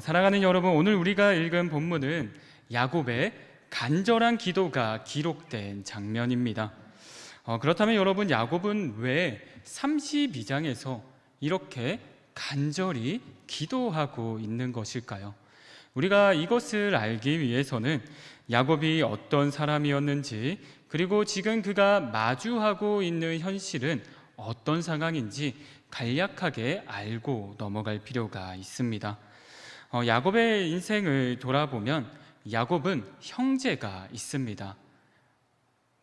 사랑하는 여러분, 오늘 우리가 읽은 본문은 야곱의 간절한 기도가 기록된 장면입니다. 그렇다면 여러분, 야곱은 왜 32장에서 이렇게 간절히 기도하고 있는 것일까요? 우리가 이것을 알기 위해서는 야곱이 어떤 사람이었는지, 그리고 지금 그가 마주하고 있는 현실은 어떤 상황인지 간략하게 알고 넘어갈 필요가 있습니다. 야곱의 인생을 돌아보면 야곱은 형제가 있습니다.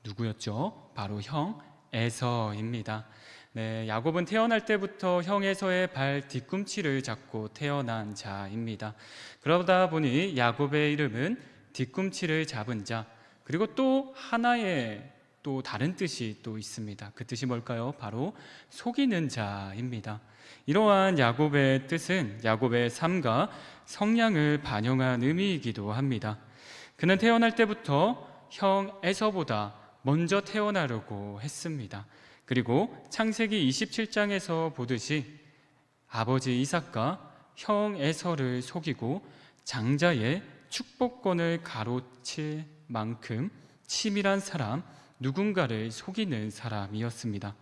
누구였죠? 바로 형 에서입니다. 네, 야곱은 태어날 때부터 형 에서의 발 뒤꿈치를 잡고 태어난 자입니다. 그러다 보니 야곱의 이름은 뒤꿈치를 잡은 자, 그리고 또 하나의 또 다른 뜻이 또 있습니다. 그 뜻이 뭘까요? 바로 속이는 자입니다. 이러한 야곱의 뜻은 야곱의 삶과 성향을 반영한 의미이기도 합니다. 그는 태어날 때부터 형 에서보다 먼저 태어나려고 했습니다. 그리고 창세기 27장에서 보듯이 아버지 이삭과 형 에서를 속이고 장자의 축복권을 가로�칠 만큼 치밀한 사람, 누군가를 속이는 사람이었습니다.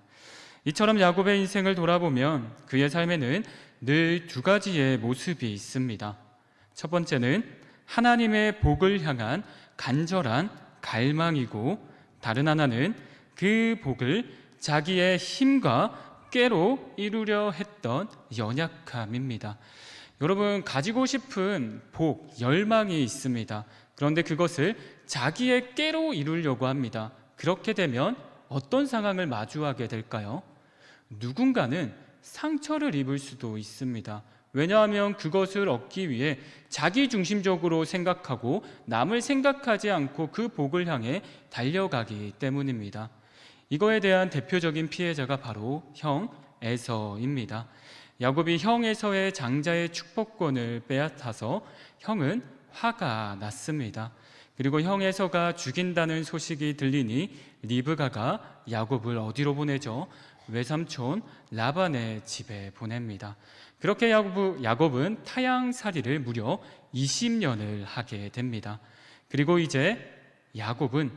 이처럼 야곱의 인생을 돌아보면 그의 삶에는 늘 두 가지의 모습이 있습니다. 첫 번째는 하나님의 복을 향한 간절한 갈망이고, 다른 하나는 그 복을 자기의 힘과 꾀로 이루려 했던 연약함입니다. 여러분, 가지고 싶은 복, 열망이 있습니다. 그런데 그것을 자기의 꾀로 이루려고 합니다. 그렇게 되면 어떤 상황을 마주하게 될까요? 누군가는 상처를 입을 수도 있습니다. 왜냐하면 그것을 얻기 위해 자기 중심적으로 생각하고 남을 생각하지 않고 그 복을 향해 달려가기 때문입니다. 이거에 대한 대표적인 피해자가 바로 형 에서입니다. 야곱이 형 에서의 장자의 축복권을 빼앗아서 형은 화가 났습니다. 그리고 형 에서가 죽인다는 소식이 들리니 리브가가 야곱을 어디로 보내죠? 외삼촌 라반의 집에 보냅니다. 그렇게 야곱은 타향살이를 무려 20년을 하게 됩니다. 그리고 이제 야곱은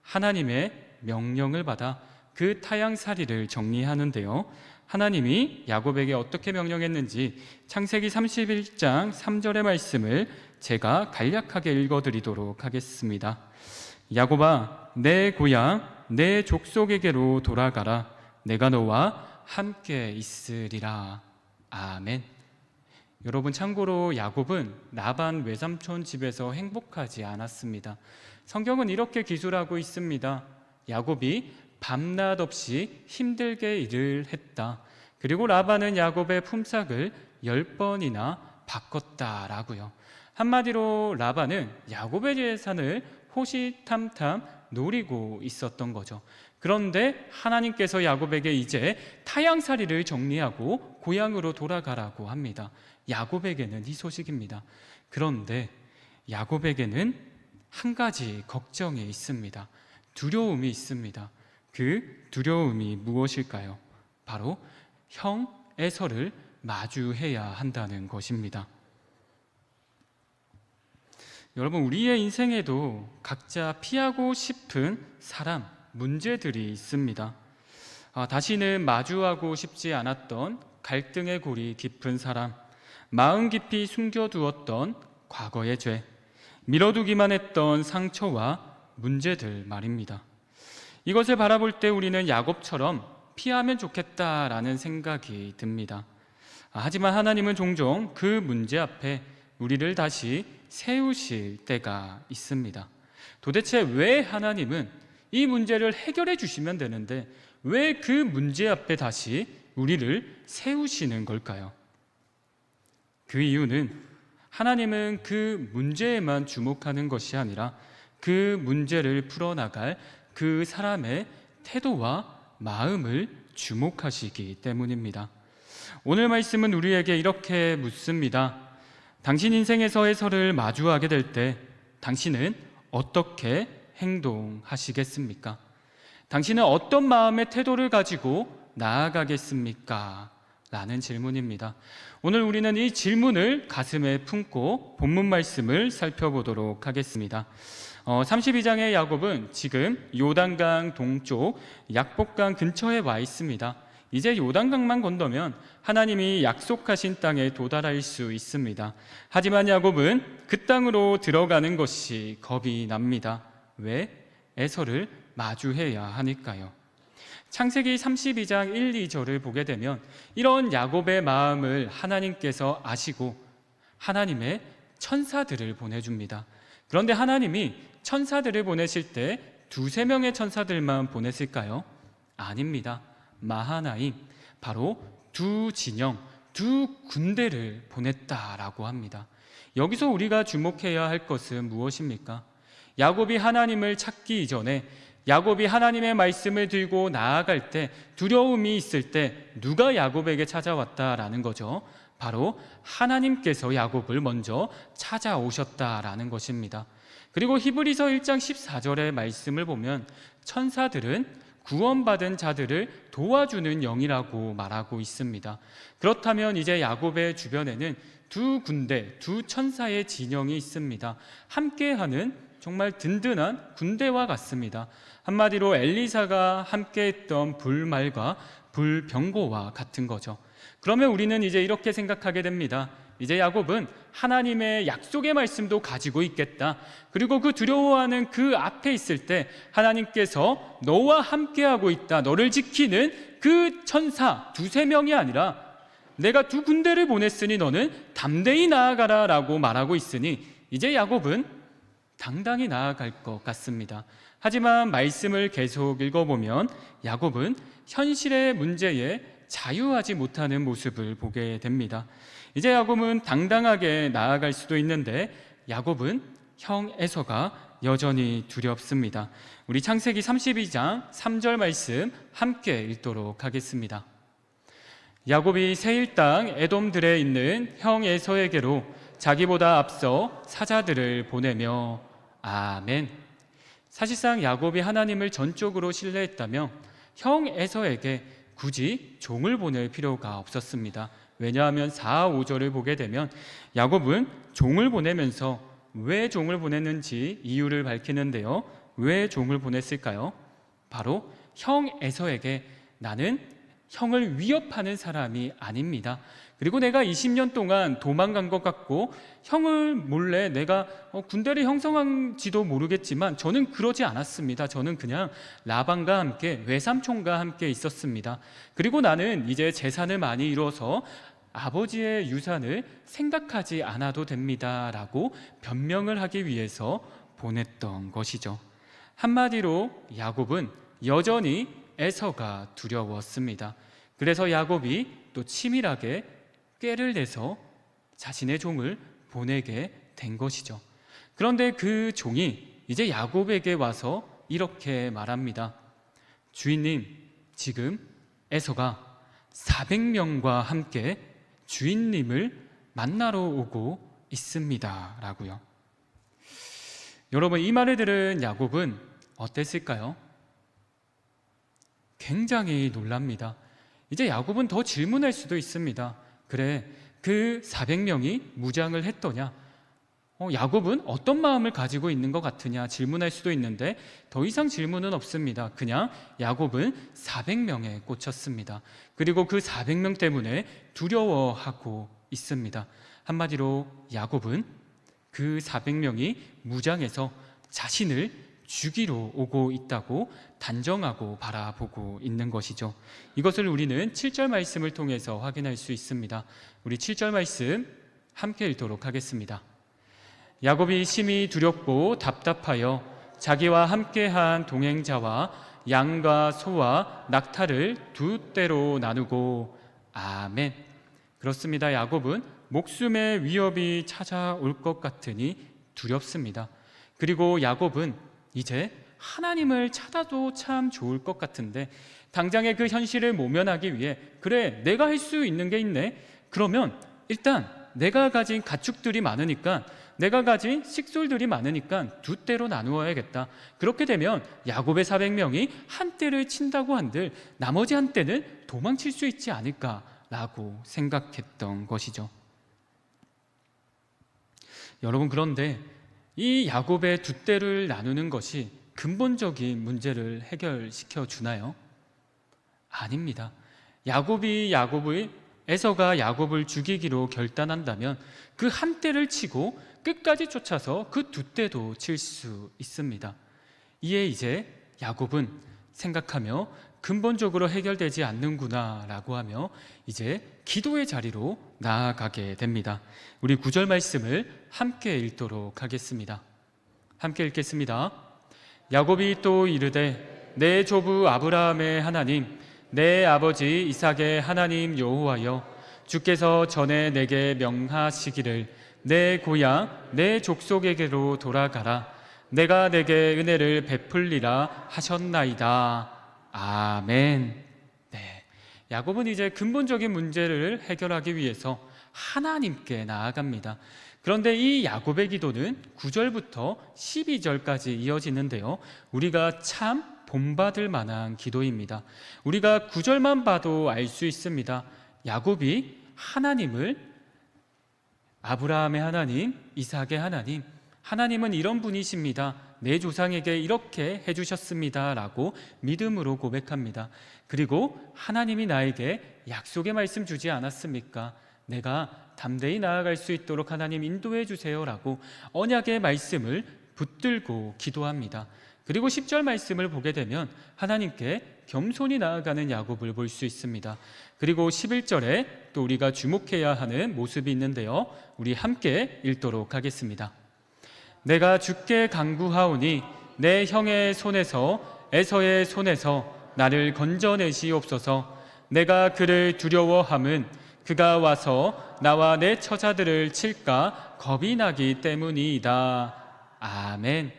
하나님의 명령을 받아 그 타향살이를 정리하는데요. 하나님이 야곱에게 어떻게 명령했는지 창세기 31장 3절의 말씀을 제가 간략하게 읽어드리도록 하겠습니다. 야곱아, 내 고향, 내 족속에게로 돌아가라. 내가 너와 함께 있으리라. 아멘. 여러분, 참고로 야곱은 라반 외삼촌 집에서 행복하지 않았습니다. 성경은 이렇게 기술하고 있습니다. 야곱이 밤낮 없이 힘들게 일을 했다. 그리고 라반은 야곱의 품삯을 10번이나 바꿨다라고요. 한마디로 라반은 야곱의 재산을 호시탐탐 노리고 있었던 거죠. 그런데 하나님께서 야곱에게 이제 타향살이를 정리하고 고향으로 돌아가라고 합니다. 야곱에게는 희소식입니다. 그런데 야곱에게는 한 가지 걱정이 있습니다. 두려움이 있습니다. 그 두려움이 무엇일까요? 바로 형 에서를 마주해야 한다는 것입니다. 여러분, 우리의 인생에도 각자 피하고 싶은 사람, 문제들이 있습니다. 다시는 마주하고 싶지 않았던 갈등의 골이 깊은 사람, 마음 깊이 숨겨두었던 과거의 죄, 밀어두기만 했던 상처와 문제들 말입니다. 이것을 바라볼 때 우리는 야곱처럼 피하면 좋겠다라는 생각이 듭니다. 하지만 하나님은 종종 그 문제 앞에 우리를 다시 세우실 때가 있습니다. 도대체 왜 하나님은 이 문제를 해결해 주시면 되는데 왜 그 문제 앞에 다시 우리를 세우시는 걸까요? 그 이유는 하나님은 그 문제에만 주목하는 것이 아니라 그 문제를 풀어나갈 그 사람의 태도와 마음을 주목하시기 때문입니다. 오늘 말씀은 우리에게 이렇게 묻습니다. 당신 인생에서의 설을 마주하게 될 때 당신은 어떻게 행동하시겠습니까? 당신은 어떤 마음의 태도를 가지고 나아가겠습니까? 라는 질문입니다. 오늘 우리는 이 질문을 가슴에 품고 본문 말씀을 살펴보도록 하겠습니다. 32장의 야곱은 지금 요단강 동쪽 약복강 근처에 와 있습니다. 이제 요단강만 건너면 하나님이 약속하신 땅에 도달할 수 있습니다. 하지만 야곱은 그 땅으로 들어가는 것이 겁이 납니다. 왜? 에서를 마주해야 하니까요. 창세기 32장 1, 2절을 보게 되면 이런 야곱의 마음을 하나님께서 아시고 하나님의 천사들을 보내줍니다. 그런데 하나님이 천사들을 보내실 때 두세 명의 천사들만 보냈을까요? 아닙니다. 마하나임, 바로 두 진영, 두 군대를 보냈다라고 합니다. 여기서 우리가 주목해야 할 것은 무엇입니까? 야곱이 하나님을 찾기 이전에, 야곱이 하나님의 말씀을 들고 나아갈 때, 두려움이 있을 때 누가 야곱에게 찾아왔다라는 거죠. 바로 하나님께서 야곱을 먼저 찾아오셨다라는 것입니다. 그리고 히브리서 1장 14절의 말씀을 보면 천사들은 구원받은 자들을 도와주는 영이라고 말하고 있습니다. 그렇다면 이제 야곱의 주변에는 두 군대, 두 천사의 진영이 있습니다. 함께하는 정말 든든한 군대와 같습니다. 한마디로 엘리사가 함께했던 불말과 불병거와 같은 거죠. 그러면 우리는 이제 이렇게 생각하게 됩니다. 이제 야곱은 하나님의 약속의 말씀도 가지고 있겠다. 그리고 그 두려워하는 그 앞에 있을 때 하나님께서 너와 함께하고 있다, 너를 지키는 그 천사 두세 명이 아니라 내가 두 군대를 보냈으니 너는 담대히 나아가라 라고 말하고 있으니 이제 야곱은 당당히 나아갈 것 같습니다. 하지만 말씀을 계속 읽어보면 야곱은 현실의 문제에 자유하지 못하는 모습을 보게 됩니다. 이제 야곱은 당당하게 나아갈 수도 있는데 야곱은 형 에서가 여전히 두렵습니다. 우리 창세기 32장 3절 말씀 함께 읽도록 하겠습니다. 야곱이 세일 땅 에돔들에 있는 형 에서에게로 자기보다 앞서 사자들을 보내며 아멘. 사실상 야곱이 하나님을 전적으로 신뢰했다며 형 에서에게 굳이 종을 보낼 필요가 없었습니다. 왜냐하면 4, 5절을 보게 되면 야곱은 종을 보내면서 왜 종을 보냈는지 이유를 밝히는데요. 왜 종을 보냈을까요? 바로 형 에서에게 나는 형을 위협하는 사람이 아닙니다. 그리고 내가 20년 동안 도망간 것 같고 형을 몰래 내가 군대를 형성한지도 모르겠지만 저는 그러지 않았습니다. 저는 그냥 라반과 함께 외삼촌과 함께 있었습니다. 그리고 나는 이제 재산을 많이 이뤄서 아버지의 유산을 생각하지 않아도 됩니다 라고 변명을 하기 위해서 보냈던 것이죠. 한마디로 야곱은 여전히 에서가 두려웠습니다. 그래서 야곱이 또 치밀하게 꾀를 내서 자신의 종을 보내게 된 것이죠. 그런데 그 종이 이제 야곱에게 와서 이렇게 말합니다. 주인님, 지금 에서가 400명과 함께 주인님을 만나러 오고 있습니다 라고요. 여러분, 이 말을 들은 야곱은 어땠을까요? 굉장히 놀랍니다. 이제 야곱은 더 질문할 수도 있습니다. 그래, 그 400명이 무장을 했더냐? 야곱은 어떤 마음을 가지고 있는 것 같으냐? 질문할 수도 있는데 더 이상 질문은 없습니다. 그냥 야곱은 400명에 꽂혔습니다. 그리고 그 400명 때문에 두려워하고 있습니다. 한마디로 야곱은 그 400명이 무장해서 자신을 죽이러 오고 있다고 단정하고 바라보고 있는 것이죠. 이것을 우리는 7절 말씀을 통해서 확인할 수 있습니다. 우리 7절 말씀 함께 읽도록 하겠습니다. 야곱이 심히 두렵고 답답하여 자기와 함께한 동행자와 양과 소와 낙타를 두 떼로 나누고 아멘. 그렇습니다. 야곱은 목숨의 위협이 찾아올 것 같으니 두렵습니다. 그리고 야곱은 이제 하나님을 찾아도 참 좋을 것 같은데 당장의 그 현실을 모면하기 위해 그래, 내가 할 수 있는 게 있네. 그러면 일단 내가 가진 가축들이 많으니까, 내가 가진 식솔들이 많으니까 두 떼로 나누어야겠다. 그렇게 되면 야곱의 400명이 한 떼를 친다고 한들 나머지 한 떼는 도망칠 수 있지 않을까 라고 생각했던 것이죠. 여러분, 그런데 이 야곱의 두 떼를 나누는 것이 근본적인 문제를 해결시켜 주나요? 아닙니다. 에서가 야곱을 죽이기로 결단한다면 그 한 떼를 치고 끝까지 쫓아서 그 두 떼도 칠 수 있습니다. 이에 이제 야곱은 생각하며 근본적으로 해결되지 않는구나 라고 하며 이제 기도의 자리로 나아가게 됩니다. 우리 9절 말씀을 함께 읽도록 하겠습니다. 함께 읽겠습니다. 야곱이 또 이르되 내 조부 아브라함의 하나님, 내 아버지 이삭의 하나님 여호와여, 주께서 전에 내게 명하시기를 내 고향 내 족속에게로 돌아가라, 내가 내게 은혜를 베풀리라 하셨나이다. 아멘. 네, 야곱은 이제 근본적인 문제를 해결하기 위해서 하나님께 나아갑니다. 그런데 이 야곱의 기도는 9절부터 12절까지 이어지는데요, 우리가 참 본받을 만한 기도입니다. 우리가 9절만 봐도 알 수 있습니다. 야곱이 하나님을, 아브라함의 하나님, 이삭의 하나님, 하나님은 이런 분이십니다, 내 조상에게 이렇게 해주셨습니다 라고 믿음으로 고백합니다. 그리고 하나님이 나에게 약속의 말씀 주지 않았습니까? 내가 담대히 나아갈 수 있도록 하나님 인도해 주세요 라고 언약의 말씀을 붙들고 기도합니다. 그리고 10절 말씀을 보게 되면 하나님께 겸손히 나아가는 야곱을 볼 수 있습니다. 그리고 11절에 또 우리가 주목해야 하는 모습이 있는데요, 우리 함께 읽도록 하겠습니다. 내가 주께 간구하오니 내 형의 손에서, 에서의 손에서 나를 건져내시옵소서. 내가 그를 두려워함은 그가 와서 나와 내 처자들을 칠까 겁이 나기 때문이다. 아멘.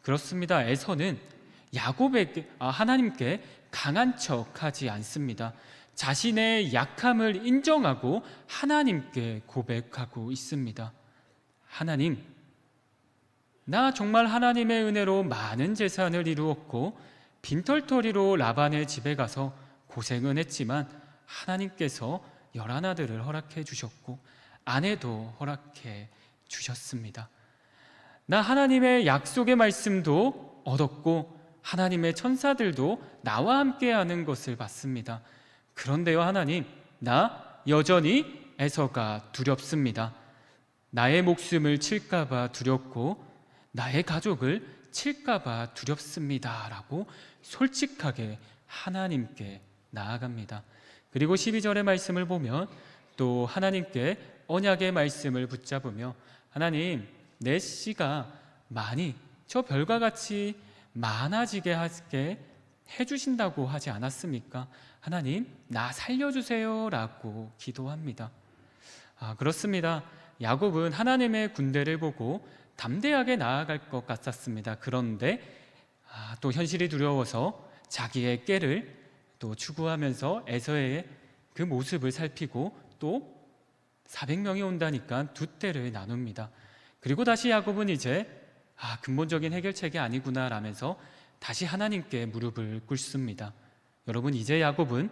그렇습니다. 에서는 하나님께 강한 척하지 않습니다. 자신의 약함을 인정하고 하나님께 고백하고 있습니다. 하나님, 나 정말 하나님의 은혜로 많은 재산을 이루었고 빈털터리로 라반의 집에 가서 고생은 했지만 하나님께서 11아들을 허락해 주셨고 아내도 허락해 주셨습니다. 나 하나님의 약속의 말씀도 얻었고 하나님의 천사들도 나와 함께하는 것을 봤습니다. 그런데요 하나님, 나 여전히 에서가 두렵습니다. 나의 목숨을 칠까 봐 두렵고 나의 가족을 칠까 봐 두렵습니다 라고 솔직하게 하나님께 나아갑니다. 그리고 12절의 말씀을 보면 또 하나님께 언약의 말씀을 붙잡으며 하나님, 내 씨가 많이 저 별과 같이 많아지게 하게 해주신다고 하지 않았습니까? 하나님, 나 살려주세요 라고 기도합니다. 그렇습니다. 야곱은 하나님의 군대를 보고 담대하게 나아갈 것 같았습니다. 그런데 또 현실이 두려워서 자기의 꾀를 또 추구하면서 에서의 그 모습을 살피고 또 400명이 온다니까 두 떼를 나눕니다. 그리고 다시 야곱은 이제 근본적인 해결책이 아니구나 라면서 다시 하나님께 무릎을 꿇습니다. 여러분, 이제 야곱은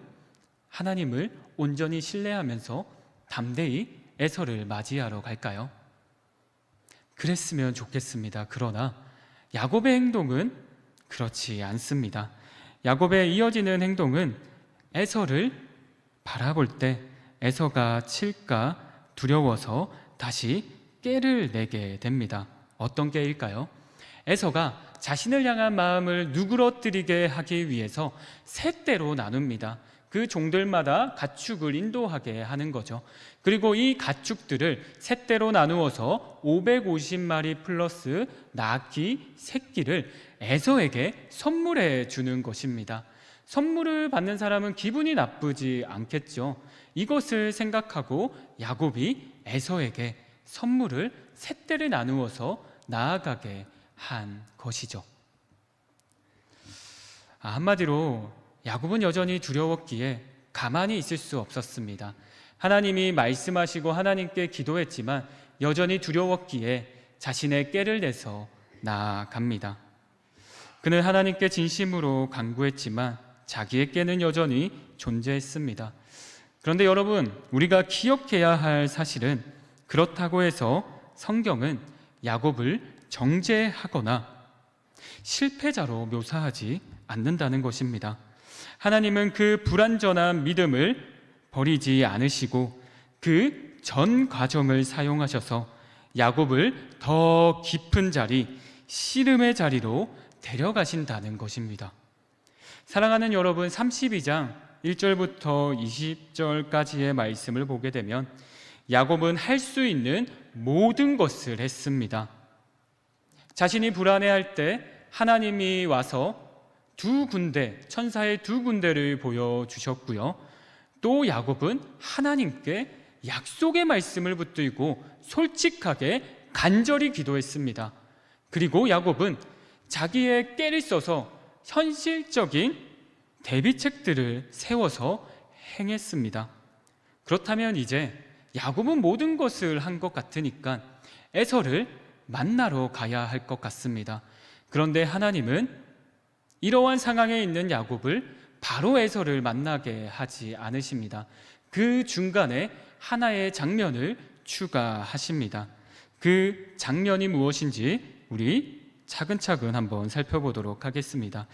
하나님을 온전히 신뢰하면서 담대히 에서를 맞이하러 갈까요? 그랬으면 좋겠습니다. 그러나 야곱의 행동은 그렇지 않습니다. 야곱의 이어지는 행동은 에서를 바라볼 때 에서가 칠까 두려워서 다시 꾀를 내게 됩니다. 어떤 꾀일까요? 에서가 자신을 향한 마음을 누그러뜨리게 하기 위해서 세 떼로 나눕니다. 그 종들마다 가축을 인도하게 하는 거죠. 그리고 이 가축들을 세 떼로 나누어서 550마리 플러스 낙이 새끼를 에서에게 선물해 주는 것입니다. 선물을 받는 사람은 기분이 나쁘지 않겠죠. 이것을 생각하고 야곱이 에서에게 선물을 세 떼를 나누어서 나아가게 한 것이죠. 한마디로 야곱은 여전히 두려웠기에 가만히 있을 수 없었습니다. 하나님이 말씀하시고 하나님께 기도했지만 여전히 두려웠기에 자신의 꾀를 내서 나아갑니다. 그는 하나님께 진심으로 간구했지만 자기의 꾀는 여전히 존재했습니다. 그런데 여러분, 우리가 기억해야 할 사실은 그렇다고 해서 성경은 야곱을 정죄하거나 실패자로 묘사하지 않는다는 것입니다. 하나님은 그 불완전한 믿음을 버리지 않으시고 그 전 과정을 사용하셔서 야곱을 더 깊은 자리, 씨름의 자리로 데려가신다는 것입니다. 사랑하는 여러분, 32장 1절부터 20절까지의 말씀을 보게 되면 야곱은 할 수 있는 모든 것을 했습니다. 자신이 불안해할 때 하나님이 와서 천사의 두 군데를 보여주셨고요. 또 야곱은 하나님께 약속의 말씀을 붙들고 솔직하게 간절히 기도했습니다. 그리고 야곱은 자기의 깨를 써서 현실적인 대비책들을 세워서 행했습니다. 그렇다면 이제 야곱은 모든 것을 한 것 같으니까 에서를 만나러 가야 할 것 같습니다. 그런데 하나님은 이러한 상황에 있는 야곱을 바로 에서를 만나게 하지 않으십니다. 그 중간에 하나의 장면을 추가하십니다. 그 장면이 무엇인지 우리 차근차근 한번 살펴보도록 하겠습니다.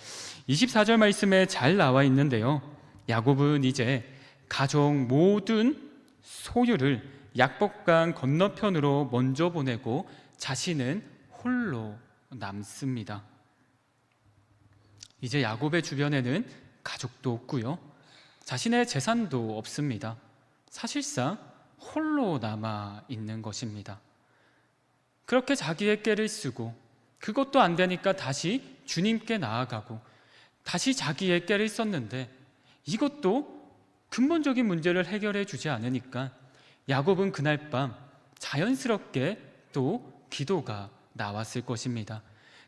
24절 말씀에 잘 나와 있는데요. 야곱은 이제 가족 모든 소유를 약복강 건너편으로 먼저 보내고 자신은 홀로 남습니다. 이제 야곱의 주변에는 가족도 없고요, 자신의 재산도 없습니다. 사실상 홀로 남아 있는 것입니다. 그렇게 자기의 꾀를 쓰고 그것도 안 되니까 다시 주님께 나아가고 다시 자기의 꾀를 썼는데 이것도 근본적인 문제를 해결해 주지 않으니까 야곱은 그날 밤 자연스럽게 또 기도가 나왔을 것입니다.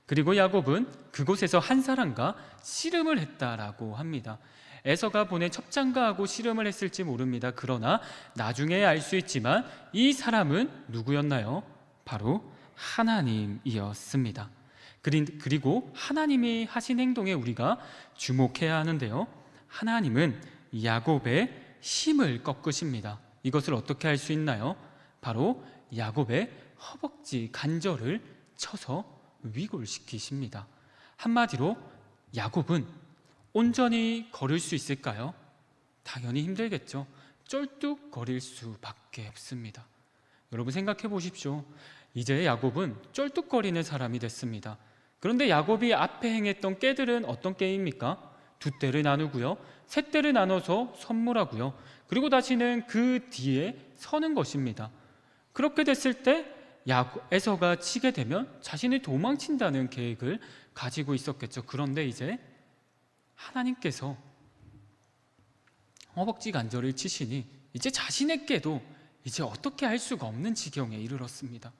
그리고 야곱은 그곳에서 한 사람과 씨름을 했다라고 합니다. 에서가 보낸 첩장가하고 씨름을 했을지 모릅니다. 그러나 나중에 알 수 있지만 이 사람은 누구였나요? 바로 하나님이었습니다. 그리고 하나님이 하신 행동에 우리가 주목해야 하는데요, 하나님은 야곱의 힘을 꺾으십니다. 이것을 어떻게 할 수 있나요? 바로 야곱의 허벅지 관절을 쳐서 위골시키십니다. 한마디로 야곱은 온전히 걸을 수 있을까요? 당연히 힘들겠죠. 쩔뚝거릴 수밖에 없습니다. 여러분 생각해 보십시오. 이제 야곱은 쩔뚝거리는 사람이 됐습니다. 그런데 야곱이 앞에 행했던 꾀들은 어떤 꾀입니까? 두 떼를 나누고요, 세 떼를 나눠서 선물하고요, 그리고 다시는 그 뒤에 서는 것입니다. 그렇게 됐을 때 에서가 치게 되면 자신이 도망친다는 계획을 가지고 있었겠죠. 그런데 이제 하나님께서 허벅지 관절을 치시니 이제 자신의 꾀도 이제 어떻게 할 수가 없는 지경에 이르렀습니다.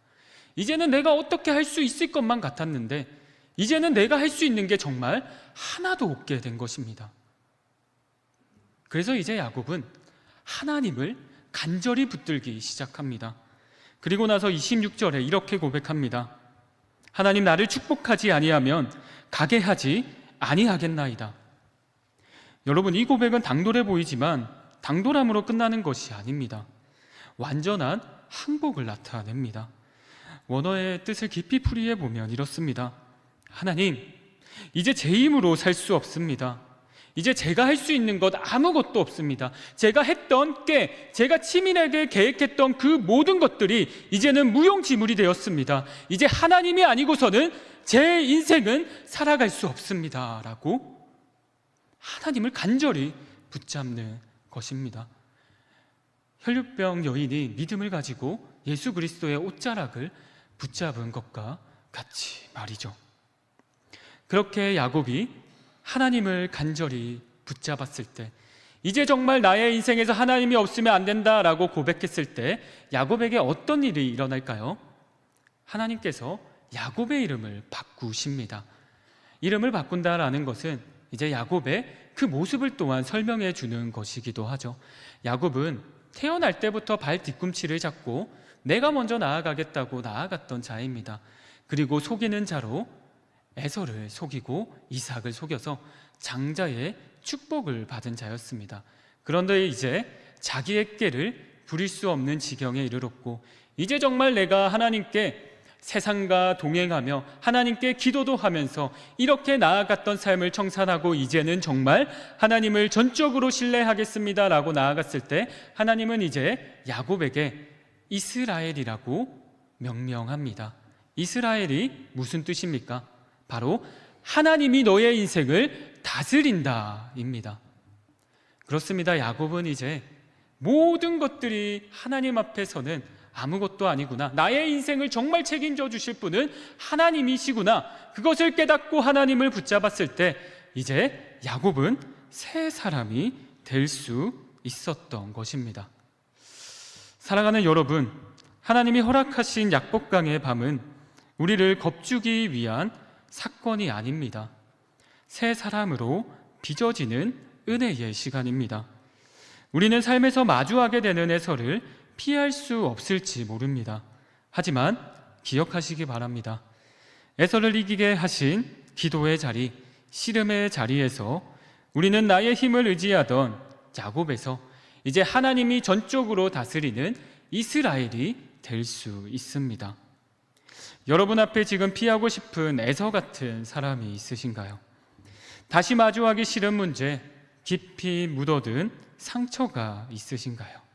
이제는 내가 어떻게 할 수 있을 것만 같았는데 이제는 내가 할 수 있는 게 정말 하나도 없게 된 것입니다. 그래서 이제 야곱은 하나님을 간절히 붙들기 시작합니다. 그리고 나서 26절에 이렇게 고백합니다. 하나님, 나를 축복하지 아니하면 가게 하지 아니하겠나이다. 여러분, 이 고백은 당돌해 보이지만 당돌함으로 끝나는 것이 아닙니다. 완전한 항복을 나타냅니다. 원어의 뜻을 깊이 풀이해 보면 이렇습니다. 하나님, 이제 제 힘으로 살 수 없습니다. 이제 제가 할 수 있는 것 아무것도 없습니다. 제가 했던 꾀, 제가 치밀하게 계획했던 그 모든 것들이 이제는 무용지물이 되었습니다. 이제 하나님이 아니고서는 제 인생은 살아갈 수 없습니다. 라고 하나님을 간절히 붙잡는 것입니다. 혈류병 여인이 믿음을 가지고 예수 그리스도의 옷자락을 붙잡은 것과 같이 말이죠. 그렇게 야곱이 하나님을 간절히 붙잡았을 때, 이제 정말 나의 인생에서 하나님이 없으면 안 된다라고 고백했을 때 야곱에게 어떤 일이 일어날까요? 하나님께서 야곱의 이름을 바꾸십니다. 이름을 바꾼다라는 것은 이제 야곱의 그 모습을 또한 설명해 주는 것이기도 하죠. 야곱은 태어날 때부터 발 뒤꿈치를 잡고 내가 먼저 나아가겠다고 나아갔던 자입니다. 그리고 속이는 자로 에서를 속이고 이삭을 속여서 장자의 축복을 받은 자였습니다. 그런데 이제 자기의 꾀를 부릴 수 없는 지경에 이르렀고, 이제 정말 내가 하나님께 세상과 동행하며 하나님께 기도도 하면서 이렇게 나아갔던 삶을 청산하고 이제는 정말 하나님을 전적으로 신뢰하겠습니다 라고 나아갔을 때, 하나님은 이제 야곱에게 이스라엘이라고 명명합니다. 이스라엘이 무슨 뜻입니까? 바로 하나님이 너의 인생을 다스린다 입니다. 그렇습니다. 야곱은 이제 모든 것들이 하나님 앞에서는 아무것도 아니구나, 나의 인생을 정말 책임져 주실 분은 하나님이시구나, 그것을 깨닫고 하나님을 붙잡았을 때 이제 야곱은 새 사람이 될 수 있었던 것입니다. 사랑하는 여러분, 하나님이 허락하신 약복강의 밤은 우리를 겁주기 위한 사건이 아닙니다. 새 사람으로 빚어지는 은혜의 시간입니다. 우리는 삶에서 마주하게 되는 애서를 피할 수 없을지 모릅니다. 하지만 기억하시기 바랍니다. 애서를 이기게 하신 기도의 자리, 씨름의 자리에서 우리는 나의 힘을 의지하던 야곱에서 이제 하나님이 전적으로 다스리는 이스라엘이 될 수 있습니다. 여러분 앞에 지금 피하고 싶은 에서 같은 사람이 있으신가요? 다시 마주하기 싫은 문제, 깊이 묻어든 상처가 있으신가요?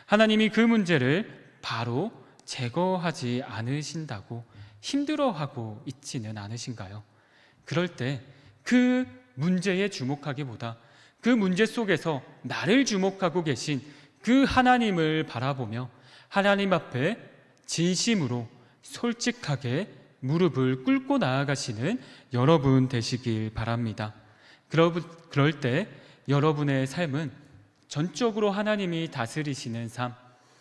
하나님이 그 문제를 바로 제거하지 않으신다고 힘들어하고 있지는 않으신가요? 그럴 때 그 문제에 주목하기보다 그 문제 속에서 나를 주목하고 계신 그 하나님을 바라보며 하나님 앞에 진심으로 솔직하게 무릎을 꿇고 나아가시는 여러분 되시길 바랍니다. 그럴 때 여러분의 삶은 전적으로 하나님이 다스리시는 삶,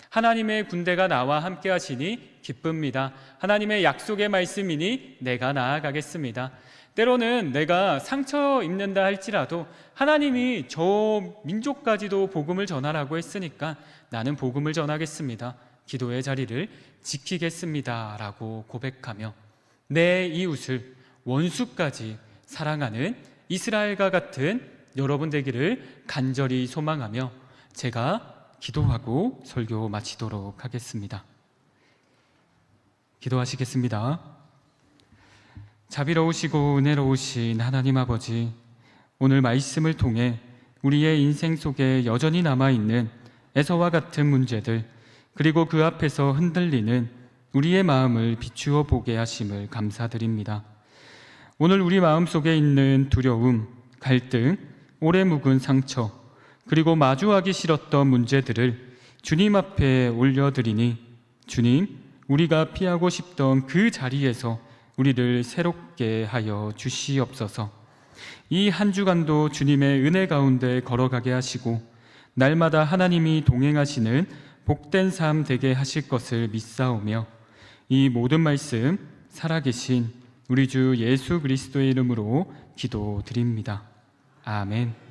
하나님의 군대가 나와 함께 하시니 기쁩니다. 하나님의 약속의 말씀이니 내가 나아가겠습니다. 때로는 내가 상처 입는다 할지라도 하나님이 저 민족까지도 복음을 전하라고 했으니까 나는 복음을 전하겠습니다, 기도의 자리를 지키겠습니다 라고 고백하며 내 이웃을 원수까지 사랑하는 이스라엘과 같은 여러분 되기를 간절히 소망하며 제가 기도하고 설교 마치도록 하겠습니다. 기도하시겠습니다. 자비로우시고 은혜로우신 하나님 아버지, 오늘 말씀을 통해 우리의 인생 속에 여전히 남아있는 에서와 같은 문제들, 그리고 그 앞에서 흔들리는 우리의 마음을 비추어 보게 하심을 감사드립니다. 오늘 우리 마음속에 있는 두려움, 갈등, 오래 묵은 상처, 그리고 마주하기 싫었던 문제들을 주님 앞에 올려드리니 주님, 우리가 피하고 싶던 그 자리에서 우리를 새롭게 하여 주시옵소서. 이 한 주간도 주님의 은혜 가운데 걸어가게 하시고 날마다 하나님이 동행하시는 복된 삶 되게 하실 것을 믿사오며 이 모든 말씀 살아계신 우리 주 예수 그리스도의 이름으로 기도드립니다. 아멘.